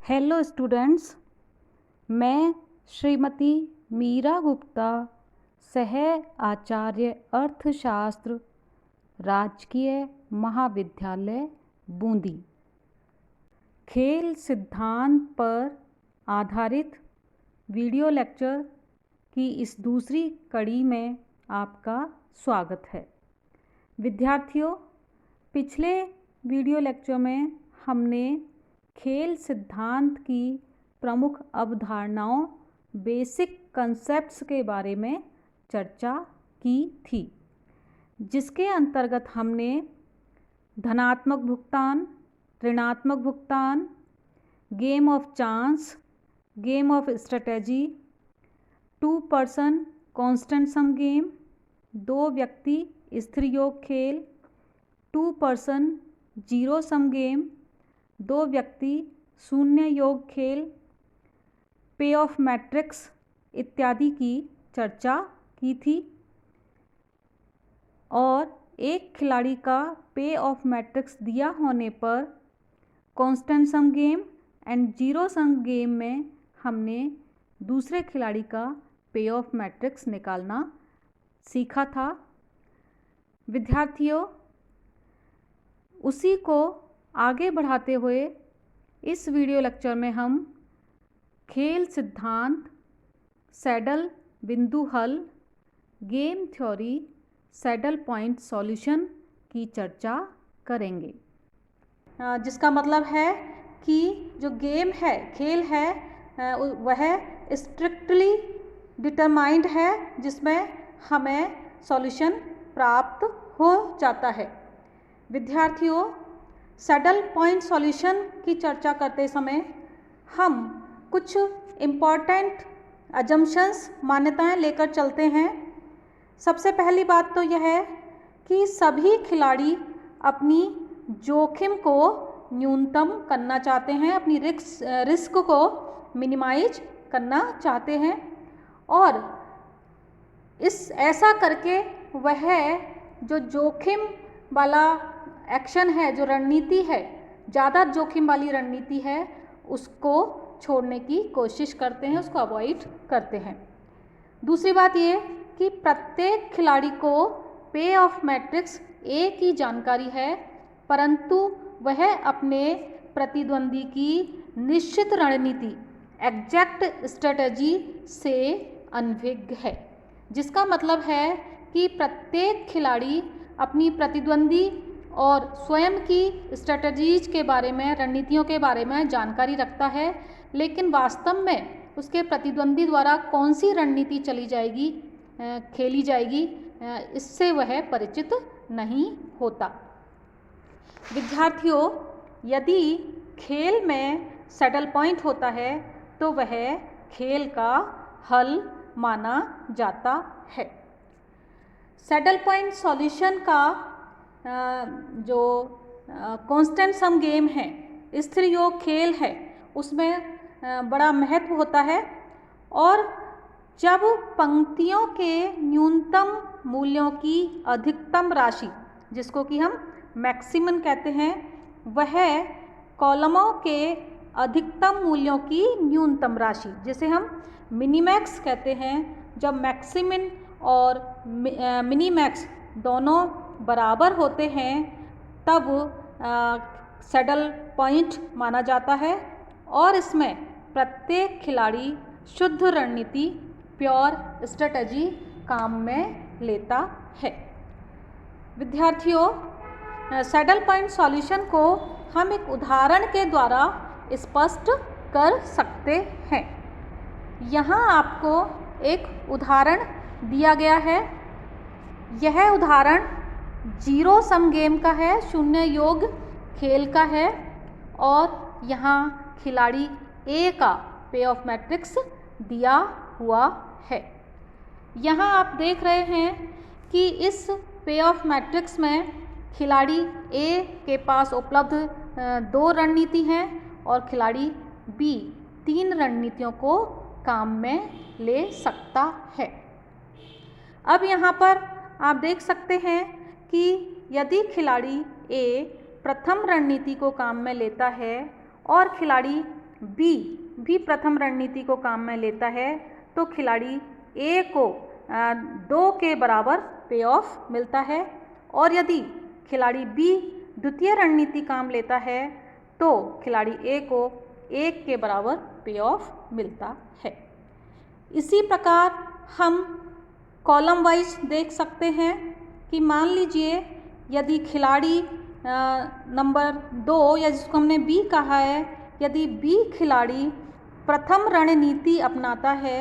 Hello students, मैं श्रीमती मीरा गुप्ता, सह आचार्य अर्थशास्त्र, राजकीय महाविद्यालय बूंदी, खेल सिद्धांत पर आधारित वीडियो लेक्चर की इस दूसरी कड़ी में आपका स्वागत है। विद्यार्थियों, पिछले वीडियो लेक्चर में हमने खेल सिद्धांत की प्रमुख अवधारणाओं, बेसिक कंसेप्ट्स के बारे में चर्चा की थी, जिसके अंतर्गत हमने धनात्मक भुगतान, ऋणात्मक भुगतान, game of chance, game of strategy, 2 person constant sum game, 2 व्यक्ति स्थिर योग खेल, 2 पर्सन जीरो सम गेम, 2 व्यक्ति शून्य योग खेल, पे ऑफ मैट्रिक्स इत्यादि की चर्चा की थी। और एक खिलाड़ी का पे ऑफ मैट्रिक्स दिया होने पर constant sum game and zero sum game में हमने दूसरे खिलाड़ी का पे ऑफ मैट्रिक्स निकालना सीखा था। विद्यार्थियों, उसी को आगे बढ़ाते हुए इस वीडियो लेक्चर में हम खेल सिद्धांत, सैडल बिंदु हल, game theory, saddle point solution की चर्चा करेंगे, जिसका मतलब है कि जो गेम है, खेल है, वह स्ट्रिक्टली डिटरमाइंड है, जिसमें हमें सॉल्यूशन प्राप्त हो जाता है। विद्यार्थियों, सैडल पॉइंट सॉल्यूशन की चर्चा करते समय हम कुछ इम्पॉर्टेंट अजम्पशंस, मान्यताएं लेकर चलते हैं। सबसे पहली बात तो यह है कि सभी खिलाड़ी अपनी जोखिम को न्यूनतम करना चाहते हैं, अपनी रिस्क को मिनिमाइज करना चाहते हैं, और ऐसा करके वह जो जोखिम वाला एक्शन है, जो रणनीति है, ज़्यादा जोखिम वाली रणनीति है, उसको छोड़ने की कोशिश करते हैं, उसको अवॉइड करते हैं। दूसरी बात ये कि प्रत्येक खिलाड़ी को पे ऑफ मैट्रिक्स ए की जानकारी है, परंतु वह अपने प्रतिद्वंदी की निश्चित रणनीति, एग्जैक्ट स्ट्रेटजी से अनभिज्ञ है, जिसका मतलब है कि प्रत्येक खिलाड़ी अपनी प्रतिद्वंदी और स्वयं की स्ट्रेटजीज के बारे में, रणनीतियों के बारे में जानकारी रखता है, लेकिन वास्तव में उसके प्रतिद्वंदी द्वारा कौन सी रणनीति खेली जाएगी, इससे वह परिचित नहीं होता। विद्यार्थियों, यदि खेल में सैडल पॉइंट होता है तो वह खेल का हल माना जाता है। सैडल पॉइंट सॉल्यूशन का जो कांस्टेंट सम गेम है, स्थिर योग खेल है, उसमें बड़ा महत्व होता है। और जब पंक्तियों के न्यूनतम मूल्यों की अधिकतम राशि, जिसको कि हम मैक्सिमम कहते हैं, वह कॉलमों के अधिकतम मूल्यों की न्यूनतम राशि, जिसे हम मिनीमैक्स कहते हैं, जब मैक्सिमम और मिनीमैक्स दोनों बराबर होते हैं, तब सैडल पॉइंट माना जाता है, और इसमें प्रत्येक खिलाड़ी शुद्ध रणनीति, प्योर स्ट्रेटजी काम में लेता है। विद्यार्थियों, सैडल पॉइंट सॉल्यूशन को हम एक उदाहरण के द्वारा स्पष्ट कर सकते हैं। यहाँ आपको एक उदाहरण दिया गया है। यह उदाहरण जीरो सम गेम का है, शून्य योग खेल का है, और यहाँ खिलाड़ी ए का पे ऑफ मैट्रिक्स दिया हुआ है। यहाँ आप देख रहे हैं कि इस पे ऑफ मैट्रिक्स में खिलाड़ी ए के पास उपलब्ध 2 रणनीति हैं, और खिलाड़ी बी 3 रणनीतियों को काम में ले सकता है। अब यहाँ पर आप देख सकते हैं कि यदि खिलाड़ी ए प्रथम रणनीति को काम में लेता है और खिलाड़ी बी भी प्रथम रणनीति को काम में लेता है तो खिलाड़ी ए को 2 के बराबर पे ऑफ मिलता है, और यदि खिलाड़ी बी द्वितीय रणनीति काम लेता है तो खिलाड़ी ए को 1 के बराबर पे ऑफ मिलता है। इसी प्रकार हम कॉलम वाइज देख सकते हैं कि मान लीजिए यदि खिलाड़ी नंबर 2 या जिसको हमने बी कहा है, यदि बी खिलाड़ी प्रथम रणनीति अपनाता है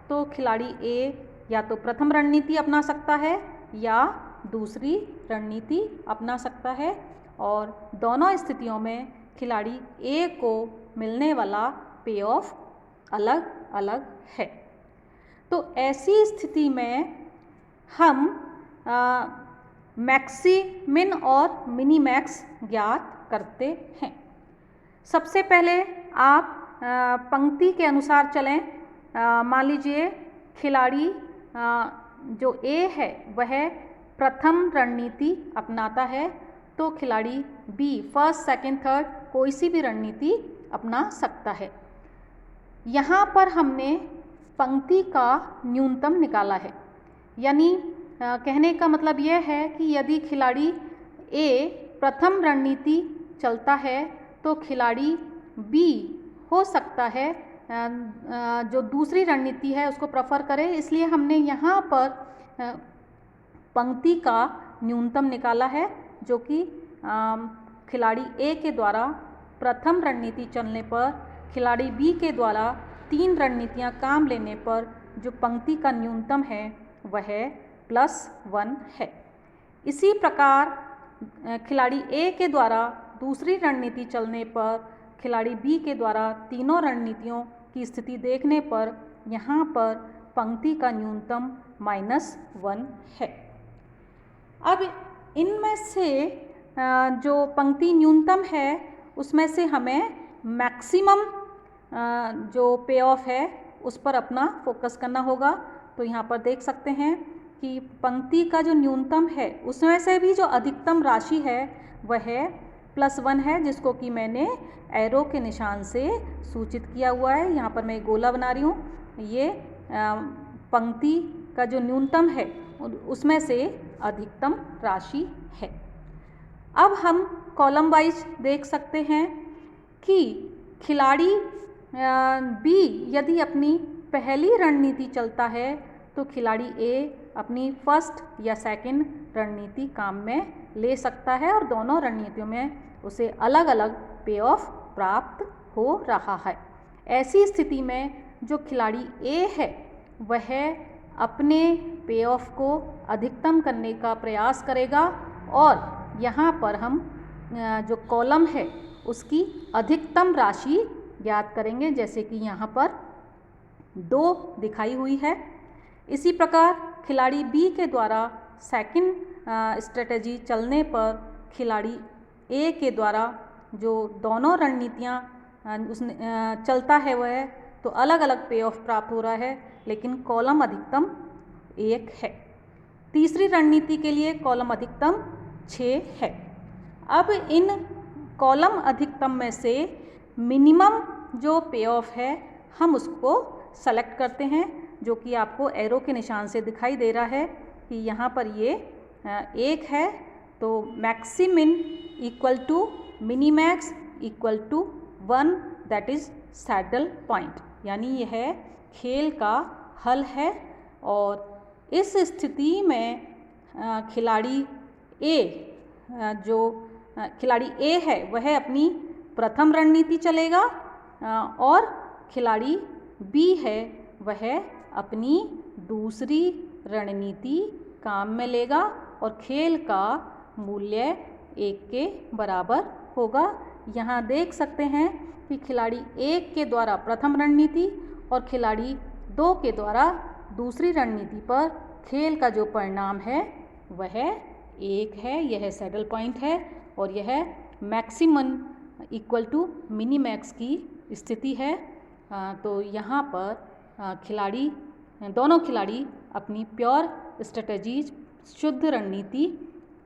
तो खिलाड़ी ए या तो प्रथम रणनीति अपना सकता है या दूसरी रणनीति अपना सकता है, और दोनों स्थितियों में खिलाड़ी ए को मिलने वाला पे ऑफ अलग अलग है। तो ऐसी स्थिति में हम मैक्सिमिन और मिनीमैक्स ज्ञात करते हैं। सबसे पहले आप पंक्ति के अनुसार चलें। मान लीजिए खिलाड़ी जो ए है वह प्रथम रणनीति अपनाता है तो खिलाड़ी बी फर्स्ट सेकंड थर्ड कोई सी भी रणनीति अपना सकता है। यहाँ पर हमने पंक्ति का न्यूनतम निकाला है, यानी कहने का मतलब यह है कि यदि खिलाड़ी ए प्रथम रणनीति चलता है तो खिलाड़ी बी हो सकता है जो दूसरी रणनीति है उसको प्रेफर करे, इसलिए हमने यहाँ पर पंक्ति का न्यूनतम निकाला है जो कि खिलाड़ी ए के द्वारा प्रथम रणनीति चलने पर खिलाड़ी बी के द्वारा 3 रणनीतियाँ काम लेने पर जो पंक्ति का न्यूनतम है वह +1 है। इसी प्रकार खिलाड़ी ए के द्वारा दूसरी रणनीति चलने पर खिलाड़ी बी के द्वारा तीनों रणनीतियों की स्थिति देखने पर यहाँ पर पंक्ति का न्यूनतम -1 है। अब इनमें से जो पंक्ति न्यूनतम है उसमें से हमें मैक्सिमम जो पे ऑफ है उस पर अपना फोकस करना होगा। तो यहाँ पर देख सकते हैं कि पंक्ति का जो न्यूनतम है उसमें से भी जो अधिकतम राशि है वह +1 है, जिसको कि मैंने एरो के निशान से सूचित किया हुआ है। यहाँ पर मैं एक गोला बना रही हूँ। ये पंक्ति का जो न्यूनतम है उसमें से अधिकतम राशि है। अब हम कॉलम वाइज देख सकते हैं कि खिलाड़ी बी यदि अपनी पहली रणनीति चलता है तो खिलाड़ी ए अपनी फर्स्ट या सेकंड रणनीति काम में ले सकता है और दोनों रणनीतियों में उसे अलग अलग पे ऑफ प्राप्त हो रहा है। ऐसी स्थिति में जो खिलाड़ी ए है वह अपने पे ऑफ को अधिकतम करने का प्रयास करेगा और यहाँ पर हम जो कॉलम है उसकी अधिकतम राशि ज्ञात करेंगे, जैसे कि यहाँ पर 2 दिखाई हुई है। इसी प्रकार खिलाड़ी बी के द्वारा सेकंड स्ट्रेटजी चलने पर खिलाड़ी ए के द्वारा जो दोनों रणनीतियाँ उसने चलता है वह तो अलग अलग पे ऑफ प्राप्त हो रहा है, लेकिन कॉलम अधिकतम 1 है। तीसरी रणनीति के लिए कॉलम अधिकतम 6 है। अब इन कॉलम अधिकतम में से मिनिमम जो पे ऑफ है हम उसको सेलेक्ट करते हैं, जो कि आपको एरो के निशान से दिखाई दे रहा है कि यहाँ पर ये 1 है। तो maximin equal to minimax equal to 1, that is saddle point, यानी यह खेल का हल है। और इस स्थिति में खिलाड़ी ए जो खिलाड़ी ए है वह अपनी प्रथम रणनीति चलेगा और खिलाड़ी बी है वह अपनी दूसरी रणनीति काम में लेगा और खेल का मूल्य 1 के बराबर होगा। यहाँ देख सकते हैं कि खिलाड़ी 1 के द्वारा प्रथम रणनीति और खिलाड़ी 2 के द्वारा दूसरी रणनीति पर खेल का जो परिणाम है वह 1 है। यह सैडल पॉइंट है और यह मैक्सिमम इक्वल टू मिनीमैक्स की स्थिति है। तो यहाँ पर दोनों खिलाड़ी अपनी प्योर स्ट्रेटजीज शुद्ध रणनीति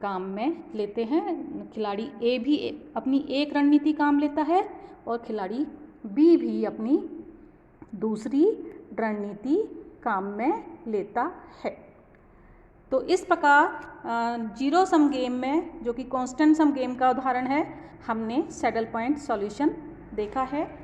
काम में लेते हैं। खिलाड़ी ए भी अपनी एक रणनीति काम लेता है और खिलाड़ी बी भी अपनी दूसरी रणनीति काम में लेता है। तो इस प्रकार जीरो सम गेम में, जो कि कांस्टेंट सम गेम का उदाहरण है, हमने सैडल पॉइंट सॉल्यूशन देखा है।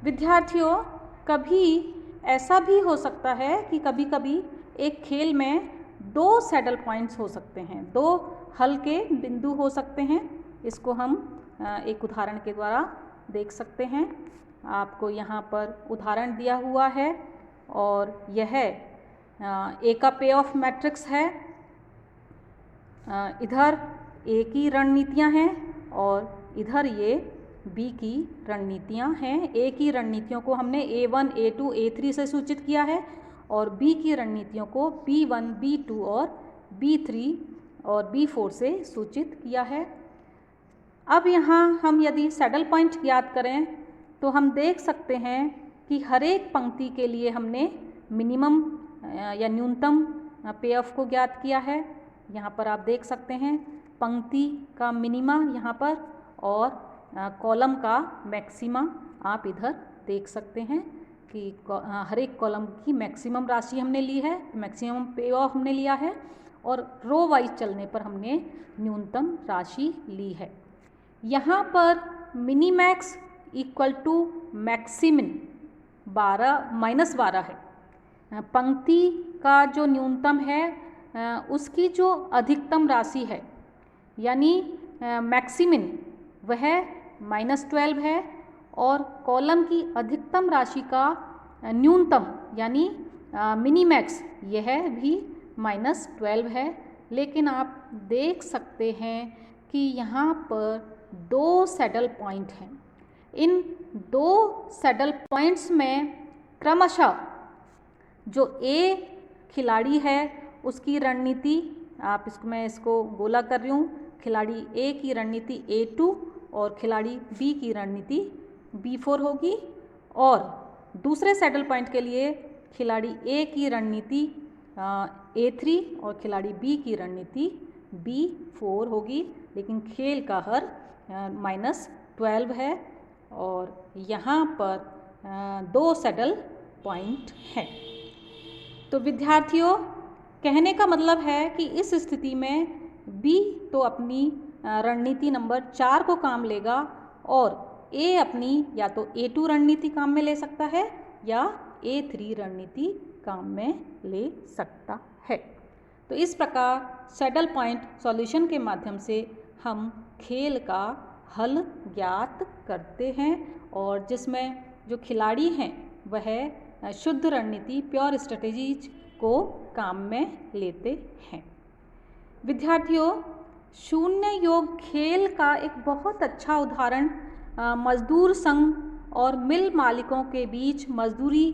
विद्यार्थियों, कभी ऐसा भी हो सकता है कि कभी कभी एक खेल में दो सैडल पॉइंट्स हो सकते हैं, दो हल के बिंदु हो सकते हैं। इसको हम एक उदाहरण के द्वारा देख सकते हैं। आपको यहाँ पर उदाहरण दिया हुआ है और यह ए का पे ऑफ मैट्रिक्स है। इधर ए की रणनीतियाँ हैं और इधर ये बी की रणनीतियाँ हैं। ए की रणनीतियों को हमने A1, A2, A3 से सूचित किया है और बी की रणनीतियों को B1, B2 और B3 और B4 से सूचित किया है। अब यहाँ हम यदि सैडल पॉइंट ज्ञात करें तो हम देख सकते हैं कि हर एक पंक्ति के लिए हमने मिनिमम या न्यूनतम पे ऑफ को ज्ञात किया है। यहाँ पर आप देख सकते हैं पंक्ति का मिनिमा यहाँ पर और कॉलम का मैक्सिमा आप इधर देख सकते हैं कि हर एक कॉलम की मैक्सिमम राशि हमने ली है, मैक्सिमम पे ऑफ हमने लिया है और रो वाइज चलने पर हमने न्यूनतम राशि ली है। यहाँ पर मिनीमैक्स इक्वल टू मैक्सिमिन -12 है। पंक्ति का जो न्यूनतम है उसकी जो अधिकतम राशि है यानी मैक्सिमिन वह -12 है और कॉलम की अधिकतम राशि का न्यूनतम यानी मिनीमैक्स यह भी -12 है। लेकिन आप देख सकते हैं कि यहाँ पर दो सैडल पॉइंट हैं। इन दो सैडल पॉइंट्स में क्रमशः जो ए खिलाड़ी है उसकी रणनीति, आप मैं इसको गोला कर रही हूँ, खिलाड़ी ए की रणनीति A2 और खिलाड़ी बी की रणनीति B4 होगी और दूसरे सैडल पॉइंट के लिए खिलाड़ी ए की रणनीति A3 और खिलाड़ी बी की रणनीति B4 होगी। लेकिन खेल का हर -12 है और यहाँ पर दो सैडल पॉइंट हैं। तो विद्यार्थियों, कहने का मतलब है कि इस स्थिति में बी तो अपनी रणनीति नंबर 4 को काम लेगा और ए अपनी या तो A2 रणनीति काम में ले सकता है या A3 रणनीति काम में ले सकता है। तो इस प्रकार सैडल पॉइंट सॉल्यूशन के माध्यम से हम खेल का हल ज्ञात करते हैं और जिसमें जो खिलाड़ी हैं वह शुद्ध रणनीति प्योर स्ट्रेटेजीज को काम में लेते हैं। विद्यार्थियों, शून्य योग खेल का एक बहुत अच्छा उदाहरण मजदूर संघ और मिल मालिकों के बीच मजदूरी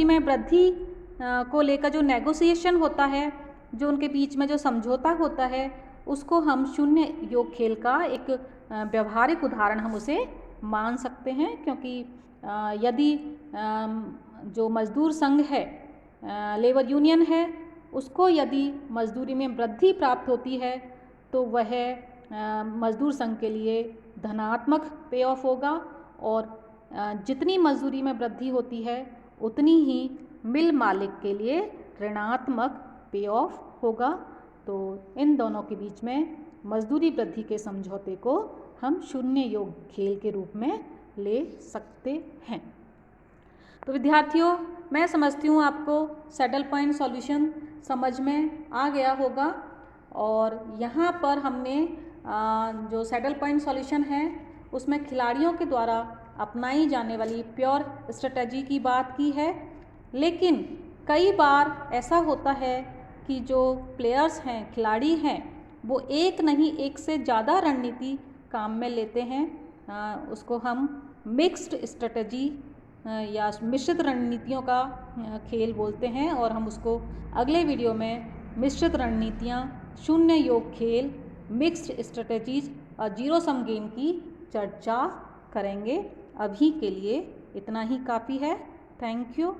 में वृद्धि को लेकर जो नेगोशिएशन होता है, जो उनके बीच में जो समझौता होता है, उसको हम शून्य योग खेल का एक व्यवहारिक उदाहरण हम उसे मान सकते हैं। क्योंकि यदि जो मजदूर संघ है, लेबर यूनियन है, उसको यदि मजदूरी में वृद्धि प्राप्त होती है तो वह मजदूर संघ के लिए धनात्मक पे ऑफ होगा और जितनी मजदूरी में वृद्धि होती है उतनी ही मिल मालिक के लिए ऋणात्मक पे ऑफ होगा। तो इन दोनों के बीच में मजदूरी वृद्धि के समझौते को हम शून्य योग खेल के रूप में ले सकते हैं। तो विद्यार्थियों, मैं समझती हूँ आपको सैडल पॉइंट सॉल्यूशन समझ में आ गया होगा और यहाँ पर हमने जो सैडल पॉइंट सॉल्यूशन है उसमें खिलाड़ियों के द्वारा अपनाई जाने वाली प्योर स्ट्रेटजी की बात की है। लेकिन कई बार ऐसा होता है कि जो प्लेयर्स हैं, खिलाड़ी हैं, वो एक नहीं एक से ज़्यादा रणनीति काम में लेते हैं। उसको हम मिक्स्ड स्ट्रेटजी या मिश्रित रणनीतियों का खेल बोलते हैं और हम उसको अगले वीडियो में मिश्रित रणनीतियाँ, शून्य योग खेल, मिक्स्ड स्ट्रेटजीज और जीरो सम गेम की चर्चा करेंगे। अभी के लिए इतना ही काफ़ी है। Thank you.